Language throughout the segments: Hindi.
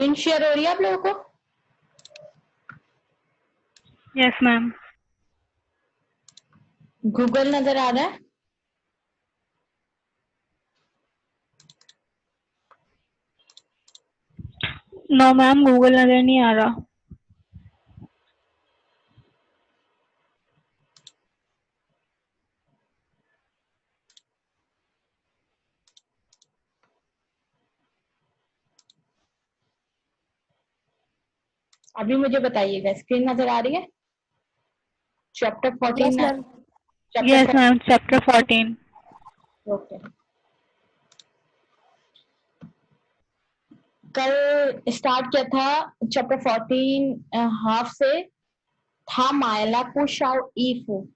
स्क्रीन शेयर हो रही है आप लोगों को? Yes ma'am. गूगल नजर आ रहा है? नो मैम, गूगल नजर नहीं आ रहा। अभी मुझे बताइएगा, स्क्रीन नजर आ रही है? Chapter 14 yes ma'am. Chapter yes ma'am, chapter 14। Okay. कल स्टार्ट किया था चैप्टर 14 हाफ से था मायला पुश आउट ईफू।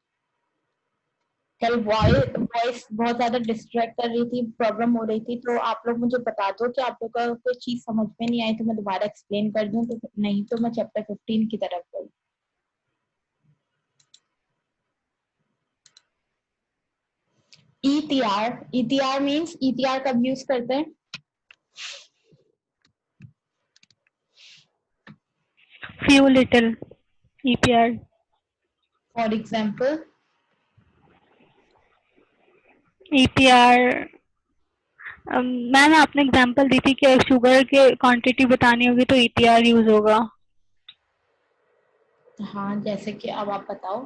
कल वॉइस बहुत ज्यादा डिस्ट्रैक्ट कर रही थी, प्रॉब्लम हो रही थी, तो आप लोग मुझे बता दो कि आप लोग का कोई चीज समझ में नहीं आई तो मैं दोबारा एक्सप्लेन कर दूं, तो नहीं तो मैं चैप्टर 15 की तरफ बढ़ूं। ईटीआर, ईटीआर मीन्स ईटीआर कब यूज करते हैं? Few little, EPR. For example EPR ma'am आपने एग्जांपल दी थी कि शुगर के क्वांटिटी बतानी होगी तो ईपीआर यूज होगा। हाँ, जैसे कि अब आप बताओ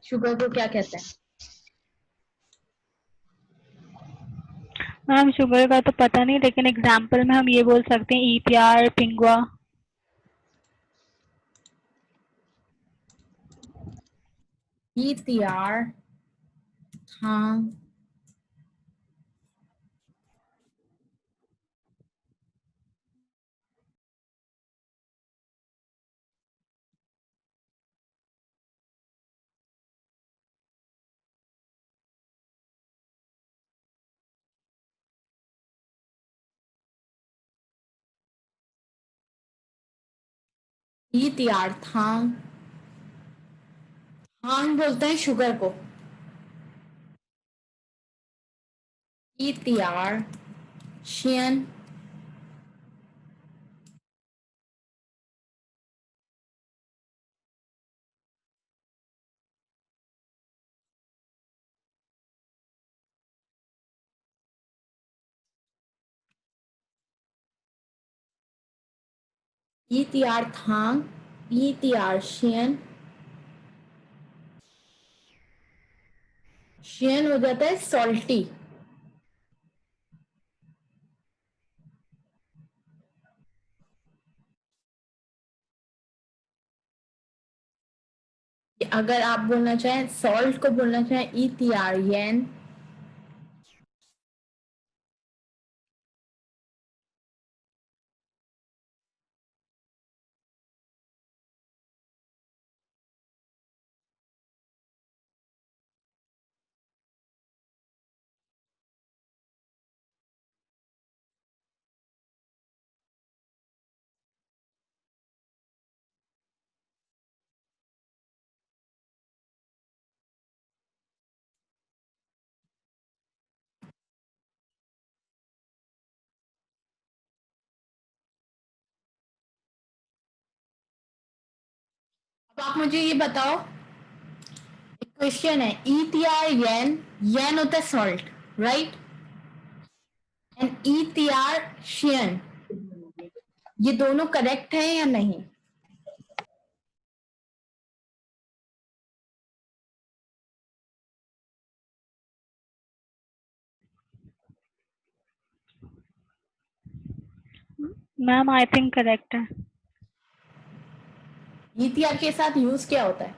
शुगर को क्या कहते हैं? मैम शुगर का तो पता नहीं, लेकिन एग्जांपल में हम ये बोल सकते हैं ईपीआर पिंगुआ। ईटीआर, हाँ, ईटीआर थांग, थांग बोलते हैं शुगर को। ईटीआर शियन, ईटीआर थांग, ईटीआर शियन, शियन हो जाता है सॉल्टी। अगर आप बोलना चाहें सॉल्ट को बोलना चाहें ईटीआर येन। अब आप मुझे ये बताओ, क्वेश्चन है ईटीआर येन, येन होता है सॉल्ट, राइट, एंड ईटीआर शियन, ये दोनों करेक्ट है या नहीं? मैम आई थिंक करेक्ट है। ईटीआर के साथ यूज क्या होता है?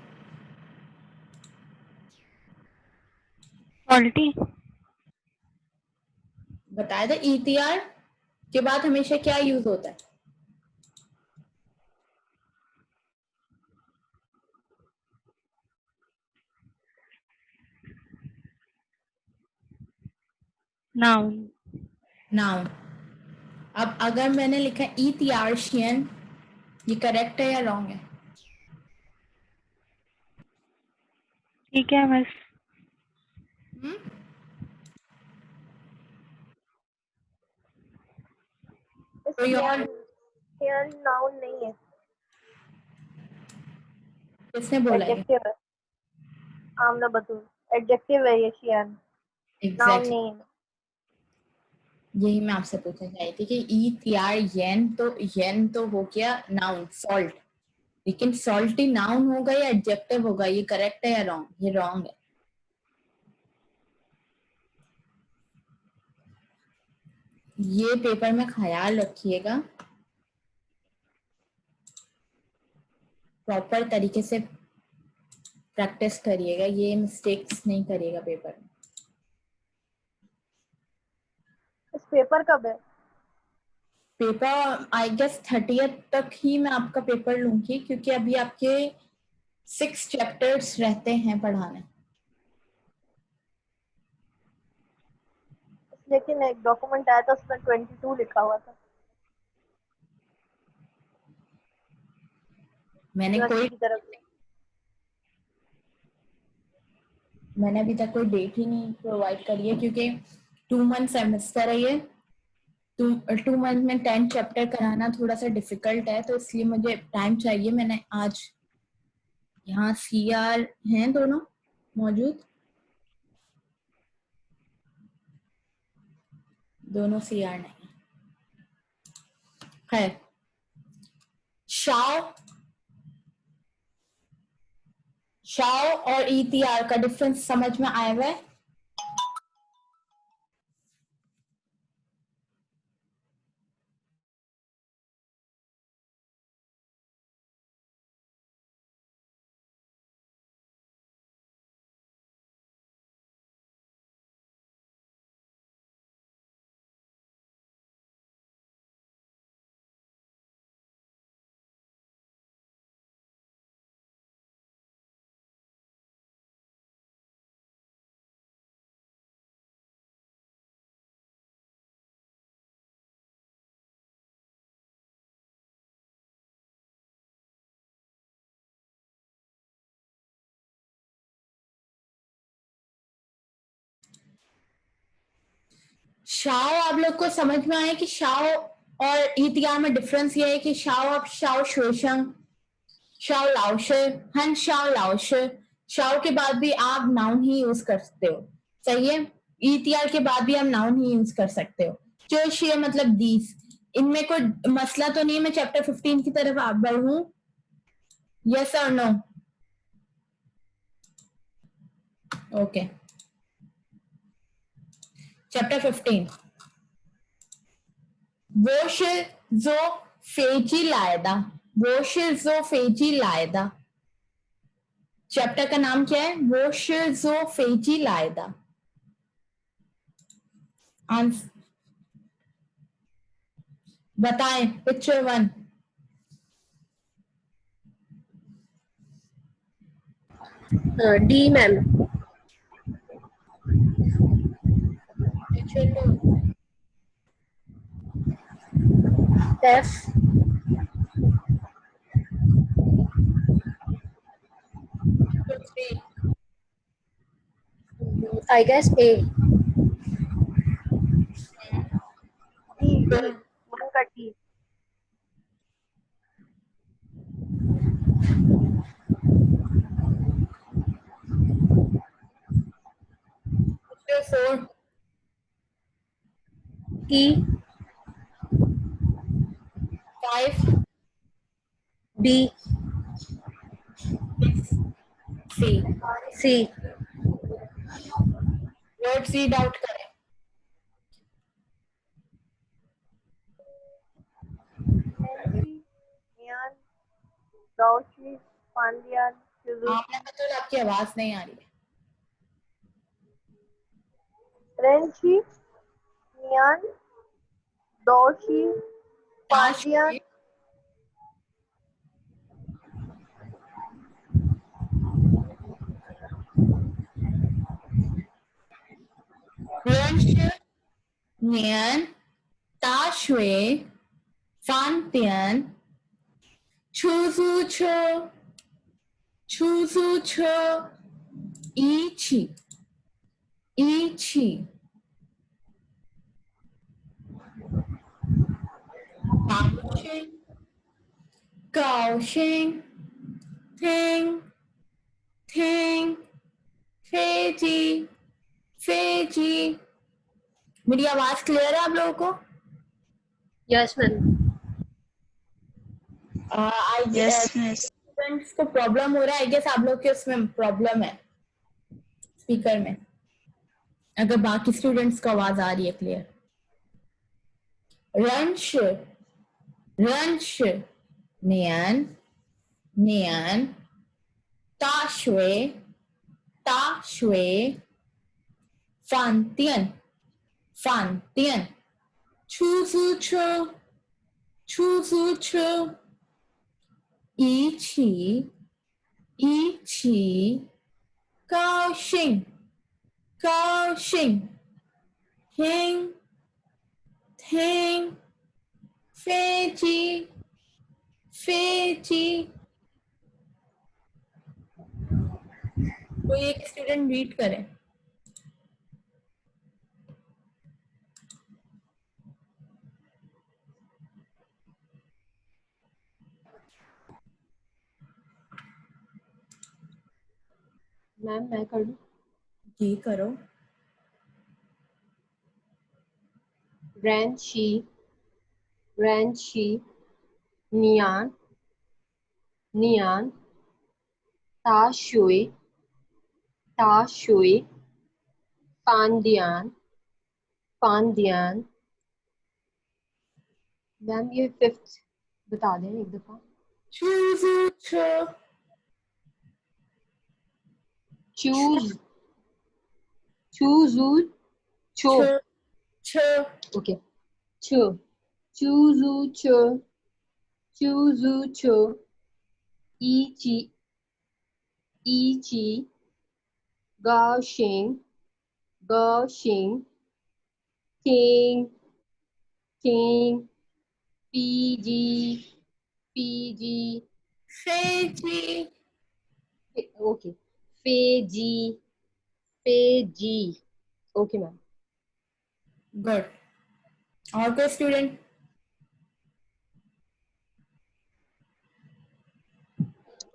क्वालिटी। बताया था ईटीआर के बाद हमेशा क्या यूज होता है? नाउन। नाउन। अब अगर मैंने लिखा ईटीआर शियन, ये करेक्ट है या रॉन्ग है? ठीक है मिस। कोई और? शियान नाउन नहीं है, किसने बोला ये? एडजेक्टिव है। आमना बतूल एडजेक्टिव है ये, शियान नाउन एग्जैक्टली, नहीं है। यही मैं आपसे पूछना चाह रही थी कि ई त्यार येन तो हो गया नाउन सॉल्ट, लेकिन सॉल्टी नाउन होगा या एडजेक्टिव होगा? ये करेक्ट है या रॉन्ग? ये रॉन्ग है। ये पेपर में ख्याल रखिएगा, प्रॉपर तरीके से प्रैक्टिस करिएगा, ये मिस्टेक्स नहीं करिएगा पेपर में। इस पेपर कब है? पेपर आई गेस 30th तक ही मैं आपका पेपर लूंगी, क्योंकि अभी आपके 6 चैप्टर्स रहते हैं पढ़ाने। लेकिन एक डॉक्यूमेंट आया था उसमें 22 लिखा हुआ था मैंने यूनिवर्सिटी की तरफ से। मैंने अभी तक कोई डेट ही नहीं प्रोवाइड करी है, क्योंकि 2 मंथ सेमेस्टर है ये। 2 मंथ में 10 चैप्टर कराना थोड़ा सा डिफिकल्ट है, तो इसलिए मुझे टाइम चाहिए। मैंने आज यहाँ सीआर हैं दोनों मौजूद, दोनों सीआर नहीं है। शाओ शाओ और ईटीआर का डिफरेंस समझ में आया हुआ है? शाओ आप लोग को समझ में आया कि शाओ और ईटीआर में डिफरेंस ये है कि शाओ आप शाओ शुशंग, शाओ लाओशे, हन शाओ लाओशे, शाओ के बाद भी आप नाउन ही यूज कर सकते हो, सही है? ईटीआर के बाद भी आप नाउन ही यूज कर सकते हो। जो शेयर मतलब दीस, इनमें कोई मसला तो नहीं है। मैं चैप्टर 15 की तरफ आप बढ़ूं? यस और no? Okay, chapter 15 Woche so Fejilaida, Woche so Fejilaida। Chapter का नाम क्या है? Woche so Fejilaida। आंसर बताएं। Picture 1। D ma'am. Picture 2। F. Picture 3। I guess A. D D one का D. Picture 4। E. 5। B. 6। C. C. Word read out करें। नियान, दाउशी, पांड्यान, आपने तो आपकी आवाज नहीं आ रही है। रेंची, नियान, दाउशी, पांड्यान, Nian, Tashui, Fantian, Chuzucho, Chuzucho, Ichi, Ichi, काउशिंग, काउशिंग, थिंग, थिंग, फेजी, फेजी। मेरी आवाज क्लियर है आप लोगों को? Yes ma'am. स्टूडेंट्स को प्रॉब्लम हो रहा है, आई गेस आप लोग के उसमें प्रॉब्लम है स्पीकर में, अगर बाकी स्टूडेंट्स को आवाज आ रही है क्लियर। रंश, रंश, नियन, नियन, ताशवे, ताशवे, फांतियन, फांतियन, छूजुछु, छूजुछु, इची, इची, काओशिंग, काओशिंग, थिंग, थिंग, फेजी, फेजी। कोई एक स्टूडेंट रीड करे। मैम मैं कर दूं? जी करो। रैंशी, रैंशी, नियान, नियान, ताशुए, ताशुए, पांडियान, पांडियान। मैम ये फिफ्थ बता दें एक दफा। छूजुछु, चूज, चूजू, चो, छ, ओके, चो, चूजू चो, चूजू चो, इची, इची, गाओशिंग, गाओशिंग, किंग, किंग, पीजी, पीजी, फेजी। ओके, फेजी, फेजी, ओके मैम। गुड। और कोई स्टूडेंट?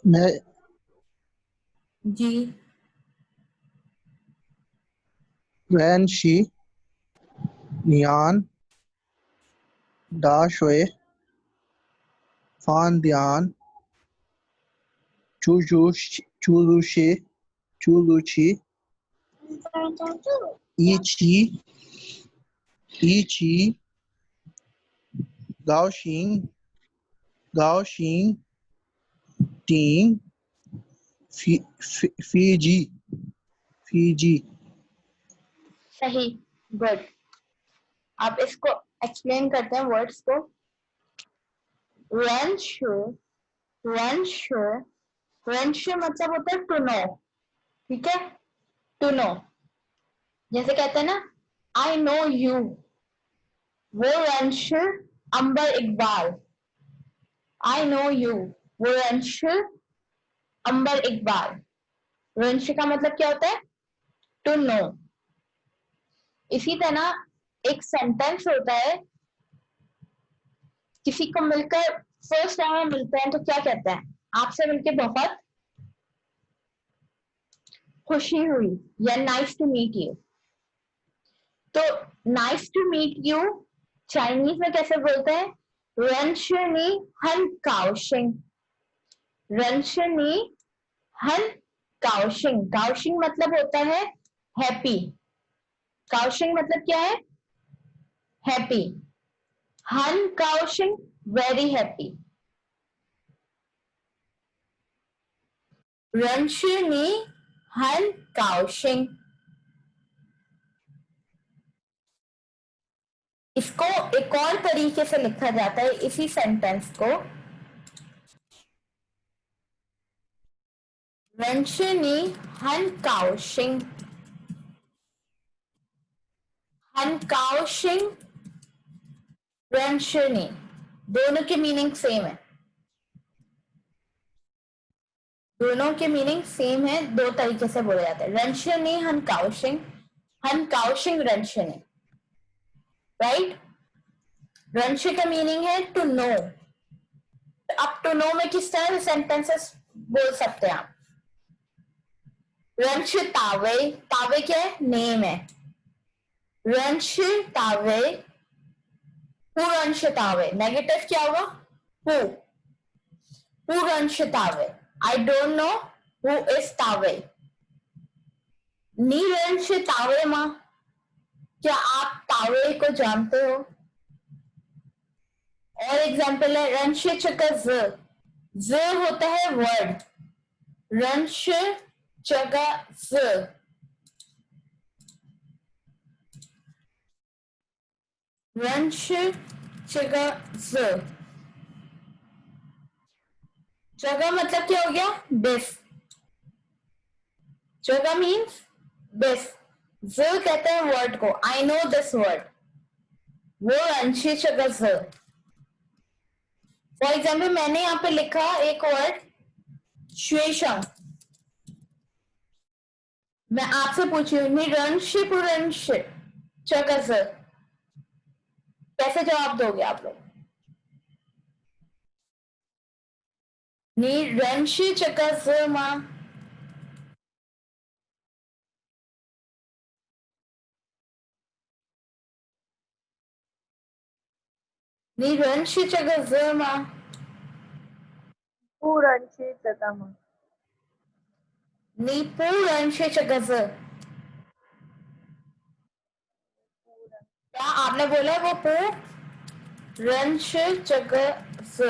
मैं जी। रैंशी, नियान, दाशवे, फांदियान, चूजुशे, चूजुची, इची, इची, गाओशिंग, गाओशिंग, टिंग, फीजी, फीजी। सही। गुड। आप इसको एक्सप्लेन करते हैं वर्ड्स को। रंशु, रंशु, रंशु मतलब होता है टू नो, ठीक है, टू नो। जैसे कहते हैं ना, आई नो यू, वो रंश अंबर इकबाल। आई नो यू, वो रंश अंबर इकबाल। रंश का मतलब क्या होता है? To know. इसी तरह एक सेंटेंस होता है, किसी को मिलकर फर्स्ट टाइम में मिलते हैं तो क्या कहते हैं? आपसे मिलके बहुत खुशी हुई, या नाइस टू मीट यू। तो nice to meet you Chinese में कैसे बोलते हैं? रंशनी हन काओशिंग, रंशनी हन काओशिंग। काओशिंग मतलब होता है हैप्पी। काओशिंग मतलब क्या है? हैप्पी। हन काओशिंग वेरी हैप्पी। रंशनी हन काओशिंग। इसको एक और तरीके से लिखा जाता है, इसी सेंटेंस को रंशनी हन काओशिंग, हन काओशिंग, रंशनी, दोनों के मीनिंग सेम है। दोनों के मीनिंग सेम है, दो तरीके से बोले जाते हैं। रंशनी हन काओशिंग, हन काओशिंग रंशनी, राइट? रंश का मीनिंग है टू नो। अब टू नो में किस तरह सेंटेंसेस बोल सकते हैं आप? रंश तावे, तावे क्या है? नेम है। रंश तावे, हु रंश तावे, नेगेटिव क्या होगा? हु रंश तावे, I don't know who is तावे। नी रंश तावे मां, क्या आप तावे को जानते हो? और एग्जाम्पल है रंश चका ज होता है वर्ड, रंश चका ज, रंश चका ज, जगह मतलब क्या हो गया? दिस। जगह मीन्स दिस। ज कहते हैं वर्ड को, आई नो दिस वर्ड, वो रंशी चका ज। फॉर एग्जाम्पल मैंने यहाँ पे लिखा एक वर्ड श्वेशम, मैं आपसे पूछी हूँ निरंश पुरंश चका ज, कैसे जवाब दोगे आप लोग? निरंश चका ज मां, निरंश चका ज मां, पूरंशी चतम। निपुरंश चका ज। क्या आपने बोला वो पू रंश चका ज?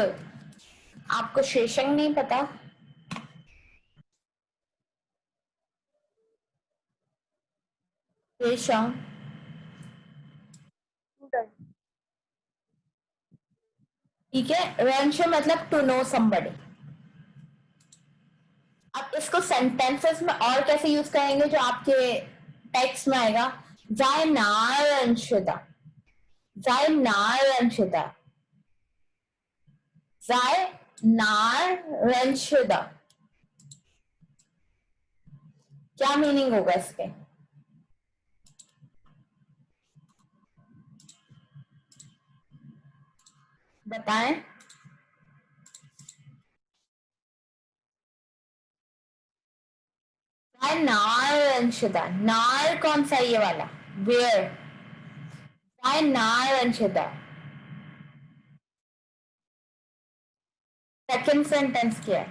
आपको शेषंग नहीं पता? शेषंग स्टूडेंट। ठीक है। रंश मतलब टू नो समबडी। अब इसको सेंटेंसेस में और कैसे यूज करेंगे जो आपके टेक्स्ट में आएगा? जाय नारंशिता, जाय नारंशिता, जाय नारंशिता, क्या मीनिंग होगा इसके? बताएं। जाय नारंशिता, नार कौन सा? ये वाला वेयर, जाय नारंशिता। सेकंड सेंटेंस क्या है?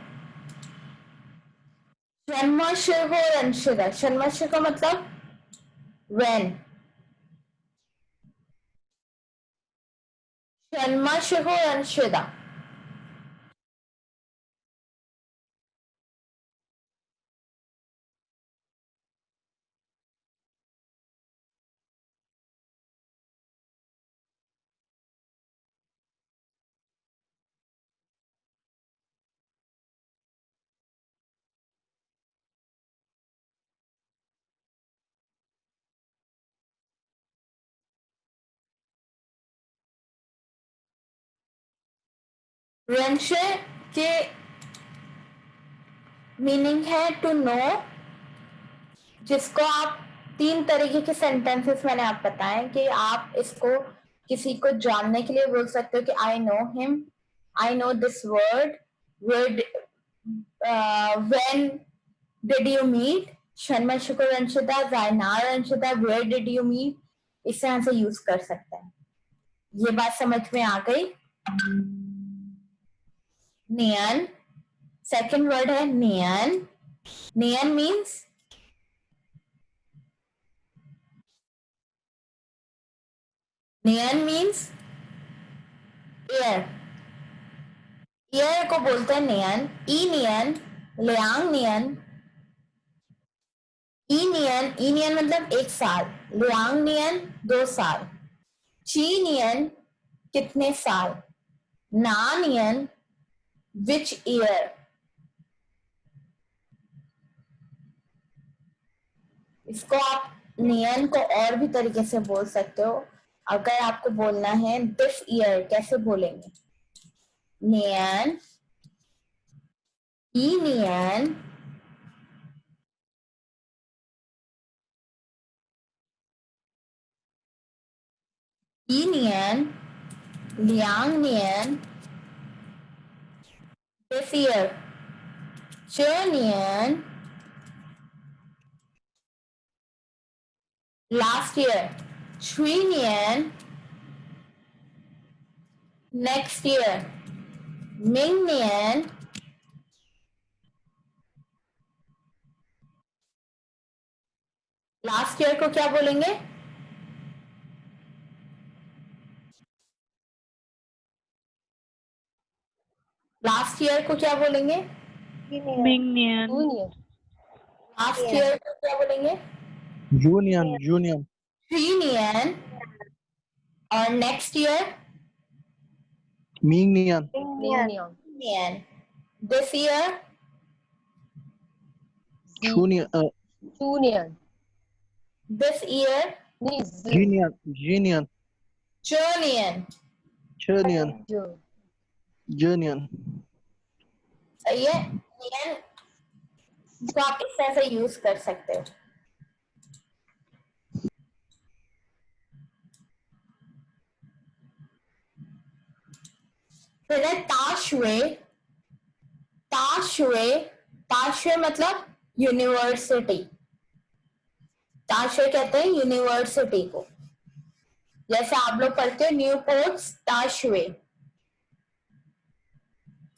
षण्मशुरंशिता, षण्मश का मतलब when, षण्मशुरंशिता। रंश के मीनिंग है टू नो, जिसको आप तीन तरीके के सेंटेंसेस मैंने आप बताए कि आप इसको किसी को जानने के लिए बोल सकते हो कि I know him, I know this word, word when did you meet, शर्मा शुक्र रंशिता, जायनार रंशिता, वेयर डिड यू मीट, इस तरह से यूज कर सकते हैं। ये बात समझ में आ गई? नियन, सेकंड वर्ड है नियन। नियन मीन्स नियन मीन्स एयर, एयर को बोलते हैं नियन। ई नियन, लियांग नियन, ई नियन, ई नियन मतलब एक साल, लियांग नियन 2 साल, ची नियन कितने साल, ना नियन विच ईयर। इसको आप नियन को और भी तरीके से बोल सकते हो। अगर आपको बोलना है दिस ईयर, कैसे बोलेंगे? नियन, ई नियन, ई नियन Liang Nian. This year. Zhe Nian. Last year. Chui Nian. Next year. Ming Nian. Last year को क्या बोलेंगे? लास्ट ईयर को क्या बोलेंगे? Mingnian. लास्ट ईयर को क्या बोलेंगे? Union, Union, Trinian. और next year? Mingnian, Mingnian. This year? Junior, this year? Genian, Genian, Jonian. Junior, Junior. सही है? नियन को आप इस तरह से यूज कर सकते हो. फिर है ताशुए. ताशुए. ताशुए मतलब यूनिवर्सिटी. ताशुए कहते हैं यूनिवर्सिटी को. जैसे आप लोग पढ़ते हो न्यू पोर्ट्स ताशुए.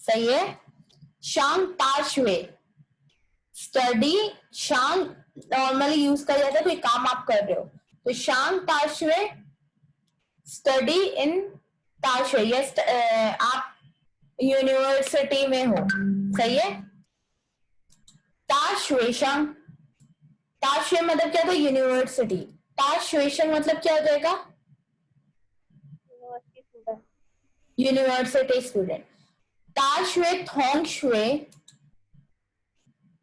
सही है? शांग ताशुए. स्टडी. शांग नॉर्मली यूज किया जाता है कोई काम आप कर रहे हो तो शांग ताशुए स्टडी इन ताशुए. यस आप यूनिवर्सिटी में हो. सही है? ताशुएशन. ताशुए मतलब क्या था? यूनिवर्सिटी. ताशुएशन मतलब क्या हो जाएगा? University student. ताशुए थोंगशुए.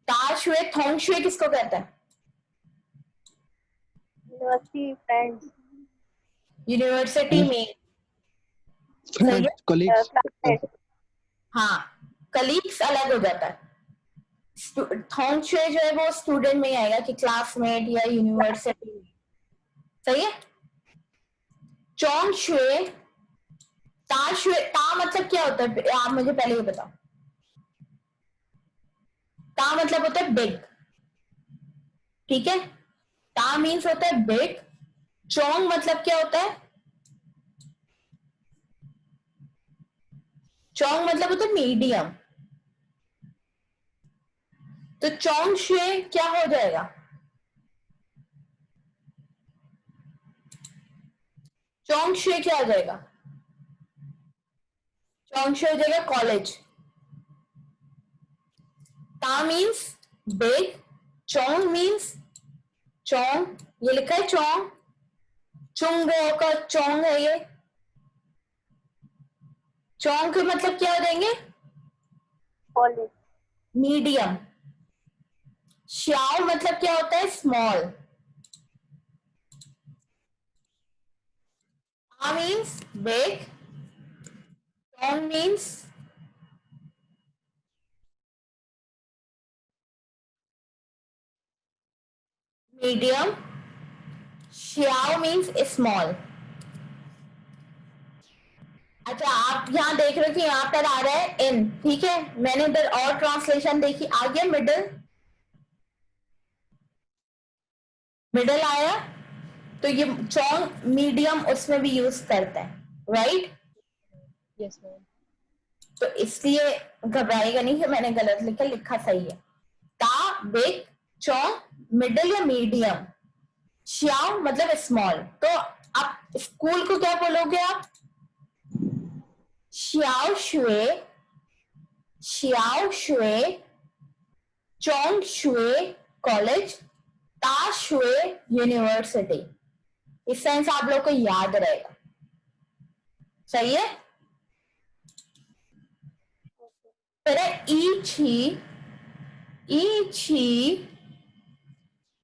ताशुए थोंगशुए किसको कहता है? University friends. यूनिवर्सिटी में. Friends, colleagues. हाँ, कलीग्स अलग हो जाता है. थोंगशुए जो है वो स्टूडेंट में ही आएगा कि क्लासमेट या यूनिवर्सिटी में. सही है? चोंगशुए. ताशुए. ता मतलब क्या होता है? आप मुझे पहले ये बताओ. ता मतलब होता है बिग. ठीक है? ता मीन्स होता है बिग. चोंग मतलब क्या होता है? चोंग मतलब होता है मीडियम. तो चोंगशुए क्या हो जाएगा? चोंगशुए क्या हो जाएगा? चोंगशुए हो जाएगा कॉलेज. ता मीन्स बिग. चोंग मीन्स चोंग. ये लिखा है चोंग. चुंगो का चोंग है ये. चोंग के मतलब क्या हो जाएंगे? कॉलेज. मीडियम. श्याओ मतलब क्या होता है? स्मॉल. आ मीन्स बिग. चोंग मीन्स मीडियम. श्याओ मीन्स स्मॉल. अच्छा, आप यहाँ देख रहे हो कि यहाँ पर आ रहा है इन. ठीक है? मैंने इधर और ट्रांसलेशन देखी. आ गया मिडल. मिडल आया. तो ये चोंग मीडियम उसमें भी यूज करता है. राइट? Yes ma'am. तो इसलिए घबराएगा नहीं कि मैंने गलत लिखा. लिखा सही है. ता बिग. चोंग मिडल या मीडियम. श्याओ मतलब स्मॉल. तो आप स्कूल को क्या बोलोगे? आप श्याओ शुए. श्याओ शुए. चोंग शुए कॉलेज. ता शुए यूनिवर्सिटी. इस सेंस आप लोग को याद रहेगा. सही है? फिर है ईची. ईची.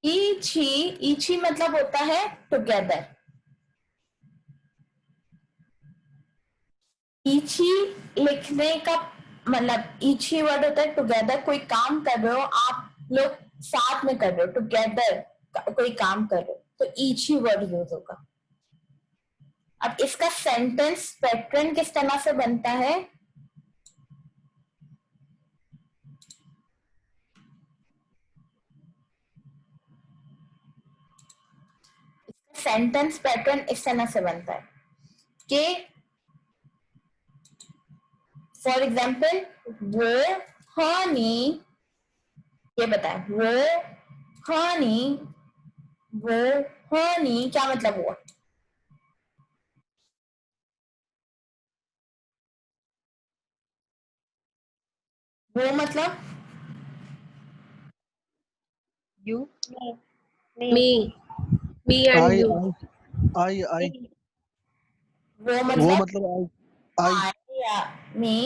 ईची. ईची मतलब होता है टुगेदर. ईची लिखने का मतलब ईची वर्ड होता है टुगेदर. कोई काम कर रहे हो आप लोग साथ में कर रहे हो. टुगेदर कोई काम कर रहे हो तो ईची वर्ड यूज होगा. अब इसका सेंटेंस पैटर्न किस तरह से बनता है? सेंटेंस पैटर्न इस तरह से बनता है कि फॉर एग्जाम्पल वो हनी, ये बताए वो हनी, वो हनी क्या मतलब हुआ? वो मतलब You? Me. Me and I you. I वो वो मतलब मतलब I I या मी।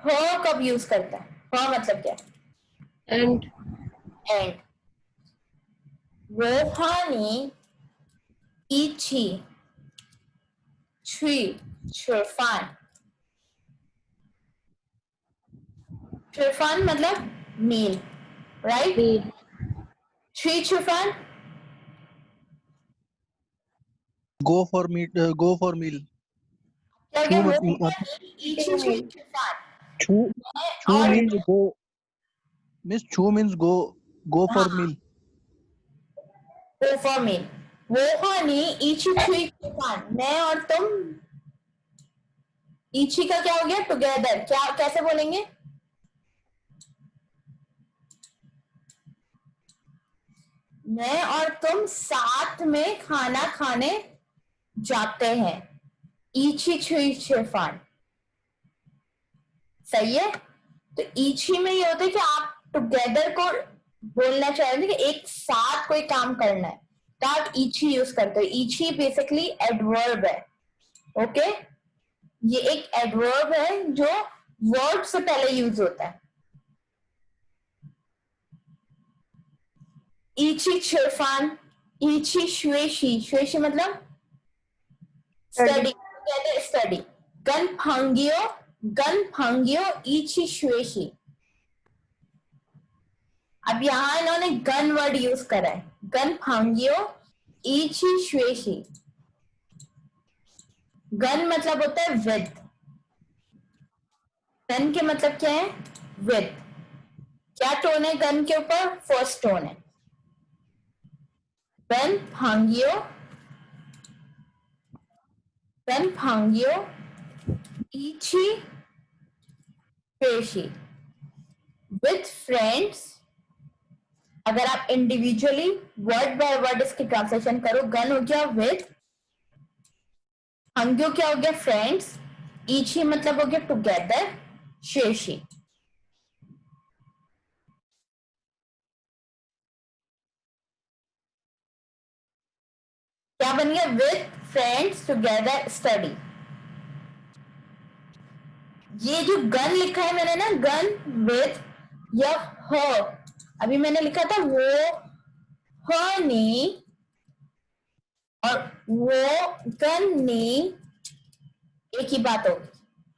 हो कब यूज करता है? हो मतलब क्या? And and. वो हनी इची छुई छुरफान। छुरफान मतलब मील, राइट? me. छुई छुरफान go for meet go for meal क्या chew क्या? वो Eating इची a छुई meal. छुरफान। chew chew और means go miss chew means go for हाँ, meal वो फॉर मील। वो हनी इची छुई छुरफान। मैं और तुम, इची का क्या हो गया? टुगेदर। क्या कैसे बोलेंगे? मैं और तुम साथ में खाना खाने जाते हैं। इची छुई छुरफान। सही है? तो इची में ये होता है कि आप टुगेदर को बोलना चाह रहे थे कि एक साथ कोई काम करना है, तो आप इची यूज करते हो। इची बेसिकली एडवर्ब है। ओके, ये एक एडवर्ब है जो वर्ब से पहले यूज होता है। इची छुरफान, इची श्वेशी। श्वेशी मतलब स्टडी, टुगेदर स्टडी। गन फंगियो इची श्वेशी। अब यहां इन्होंने गन वर्ड यूज करा है। गन फांगियो इची श्वेशी। गन मतलब होता है विद। गन के मतलब क्या है? विद। क्या टोन है गन के ऊपर? फर्स्ट टोन है। गन फांगियो, गन फांगियो इची श्वेशी। विद फ्रेंड्स, अगर आप इंडिविजुअली वर्ड बाय वर्ड इसकी ट्रांसलेशन करो, गन हो गया विद, हंग्यो क्या हो गया? फ्रेंड्स, इची मतलब हो गया टुगेदर, शेशी। क्या बन गया? With friends together study. ये जो गन लिखा है मैंने ना, गन विद या हो, अभी मैंने लिखा था वो हनी और वो गन्नी, एक ही बात होगी।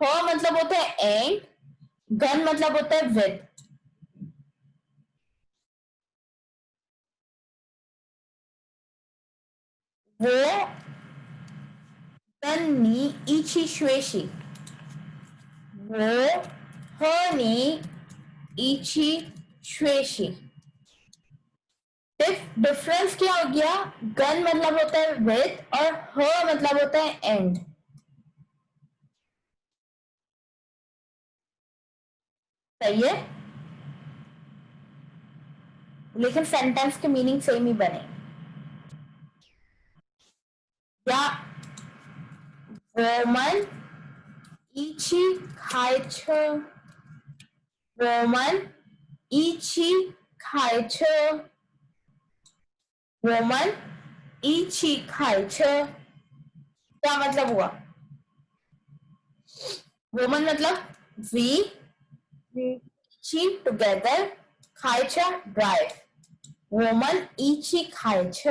हो मतलब होता है एंड, गन मतलब होता है विद। वो गन्नी इची श्वेशी। वो हनी इची श्वेशी। डिफरेंस क्या हो गया? गन मतलब होता है विद और हो मतलब होता है एंड। सही है? लेकिन सेंटेंस के मीनिंग सेम ही बने। या वोमन इची खायछ, वोमन इची खायछ, वोमन इची खायछ। क्या मतलब हुआ? वोमन मतलब वी, इची टुगेदर, खायछ ड्राइव। वोमन इची खायछ।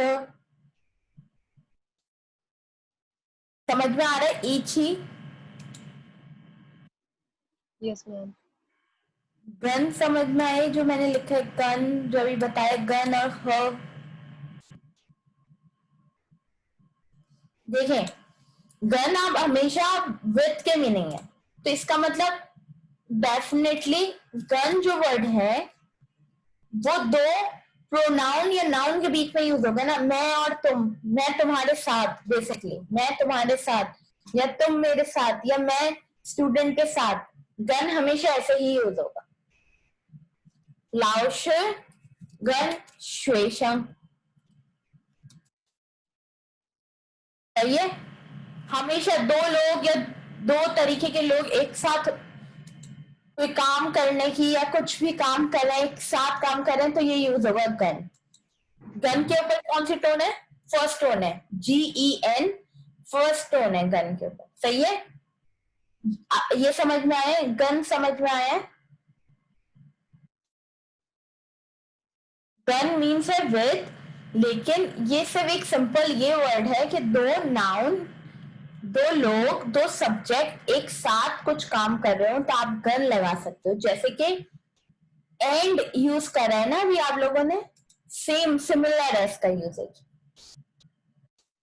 समझ में आ रहा है? इची। Yes, ma'am. गन समझ में आए जो मैंने लिखा है? गन जो अभी बताया, गन और ह। देखें, गन आप हमेशा विथ के मीनिंग है, तो इसका मतलब डेफिनेटली गन जो वर्ड है वो दो प्रोनाउन या नाउन के बीच में यूज होगा ना, मैं और तुम, मैं तुम्हारे साथ, बेसिकली मैं तुम्हारे साथ, या तुम मेरे साथ, या मैं स्टूडेंट के साथ, गन हमेशा ऐसे ही यूज होगा। लाउश गन श्वेशम, सही है। हमेशा दो लोग या दो तरीके के लोग एक साथ कोई काम करने की या कुछ भी काम कर रहे हैं, एक साथ काम कर रहे हैं, तो ये यूज होगा गन। गन के ऊपर कौन सी टोन है? फर्स्ट टोन है, GEN, फर्स्ट टोन है गन के ऊपर, सही है। ये समझ में आया? गन समझ में आया? गन मीन्स है विद, लेकिन ये सिर्फ एक सिंपल ये वर्ड है कि दो नाउन, दो लोग, दो सब्जेक्ट एक साथ कुछ काम कर रहे हो तो आप गन लगा सकते हो। जैसे कि एंड यूज कर रहे हैं ना अभी आप लोगों ने, सेम सिमिलर है इसका यूजेज।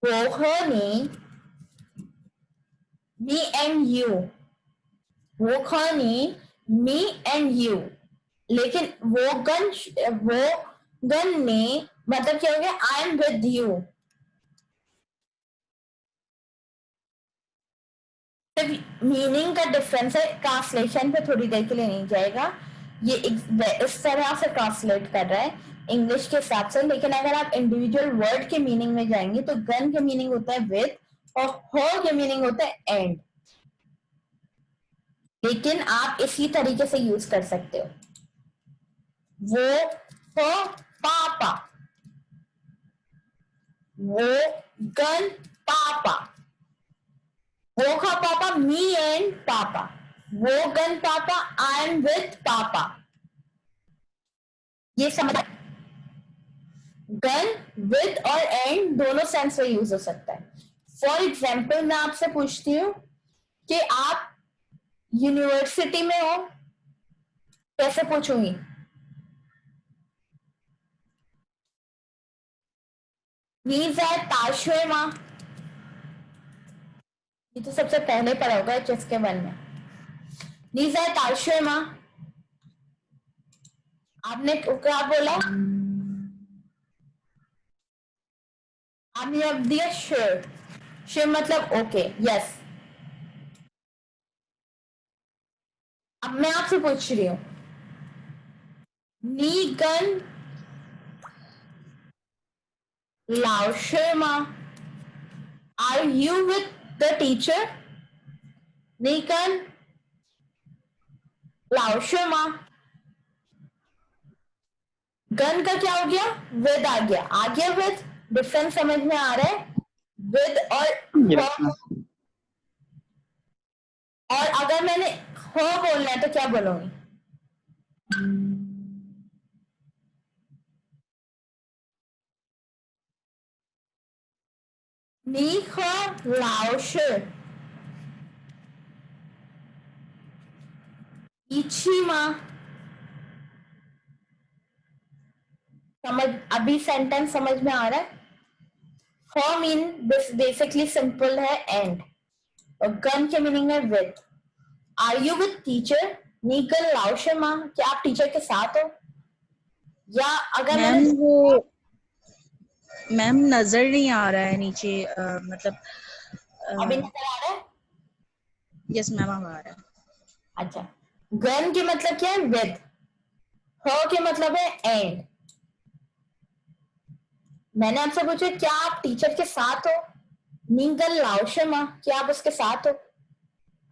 वो नहीं, मी एंड यू, वो खानी मी एंड यू, लेकिन वो गन ने मतलब क्या हो गया? I am with you. Meaning का डिफरेंस है, ट्रांसलेशन पे थोड़ी देर के लिए नहीं जाएगा, ये इस तरह से ट्रांसलेट कर रहा है इंग्लिश के हिसाब से, लेकिन अगर आप इंडिविजुअल वर्ड के मीनिंग में जाएंगे तो गन के मीनिंग होता है विद और हो के मीनिंग होता है एंड, लेकिन आप इसी तरीके से यूज कर सकते हो। वो हो पापा, वो गन पापा, वो का पापा मी एंड पापा, वो गन पापा आई एम विथ पापा। ये समझ? गन विद और एंड दोनों सेंस में यूज हो सकता है। फॉर एग्जाम्पल मैं आपसे पूछती हूँ कि आप यूनिवर्सिटी में हो, कैसे पूछूंगी? नीज है ताशवे माँ, ये तो सबसे पहले पढ़ा होगा चस्के वन में। नीज है ताशवे माँ, आपने क्या बोला? आपने अब दिया श्योर, श्योर मतलब ओके, यस। अब मैं आपसे पूछ रही हूँ, नी गन लाउशे माँ, are you with the teacher? नी गन लाउशे माँ, गन का क्या हो गया? विद आ गया विद, डिफरेंस समझ में आ रहा है? विद और अगर मैंने हो बोलना है तो क्या बोलूंगी? नी हो लाउशे इची माँ, समझ? अभी सेंटेंस समझ में आ रहा है? हो मीन बेसिकली सिंपल है एंड, और गन के मीनिंग है with. Are you with teacher? नीकल लाउशे माँ, क्या आप टीचर के साथ हो? या अगर मैम मैंने वो मैम नजर नहीं आ रहा है नीचे, मतलब अभी नजर आ रहा है? यस मैम अब आ रहा है। अच्छा, गन के मतलब क्या है? विद। हो के मतलब है एंड। मैंने आपसे पूछा क्या आप टीचर के साथ हो? नीगल लाउशे माँ, क्या आप उसके साथ हो?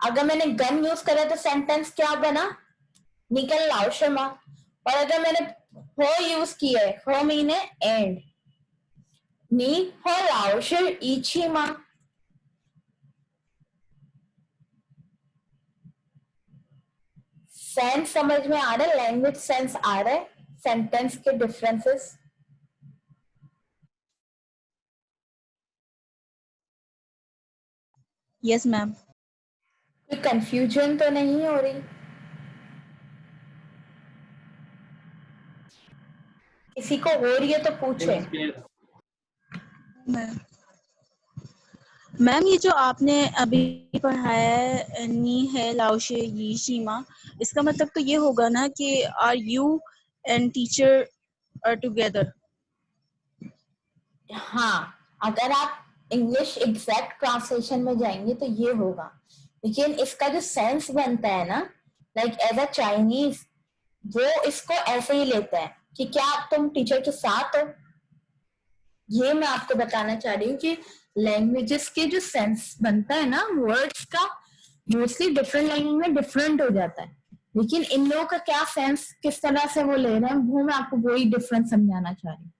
अगर मैंने गन यूज करा तो सेंटेंस क्या बना? निकल लाउशे माँ। और अगर मैंने हो यूज किया है, हो मीन है एंड, नी हो लाउशे इची माँ। सेंस समझ में आ रहा है? लैंग्वेज सेंस आ रहा है? सेंटेंस के डिफरेंसेस यस मैम। कोई कंफ्यूजन तो नहीं हो रही? किसी को हो रही है तो पूछे। मैम ये जो आपने अभी पढ़ाया है नी है लाओशे यी शीमा, इसका मतलब तो ये होगा ना कि are you and teacher are together. हाँ, अगर आप इंग्लिश एग्जैक्ट ट्रांसलेशन में जाएंगे तो ये होगा, लेकिन इसका जो सेंस बनता है ना, लाइक एज अ चाइनीज, वो इसको ऐसे ही लेता है कि क्या तुम टीचर के साथ हो। ये मैं आपको बताना चाह रही हूँ कि लैंग्वेजेस के जो सेंस बनता है ना वर्ड्स का, मोस्टली डिफरेंट लैंग्वेज में डिफरेंट हो जाता है, लेकिन इन लोगों का क्या सेंस किस तरह से वो ले रहे हैं, वो मैं आपको वही डिफरेंस समझाना चाह रही हूँ।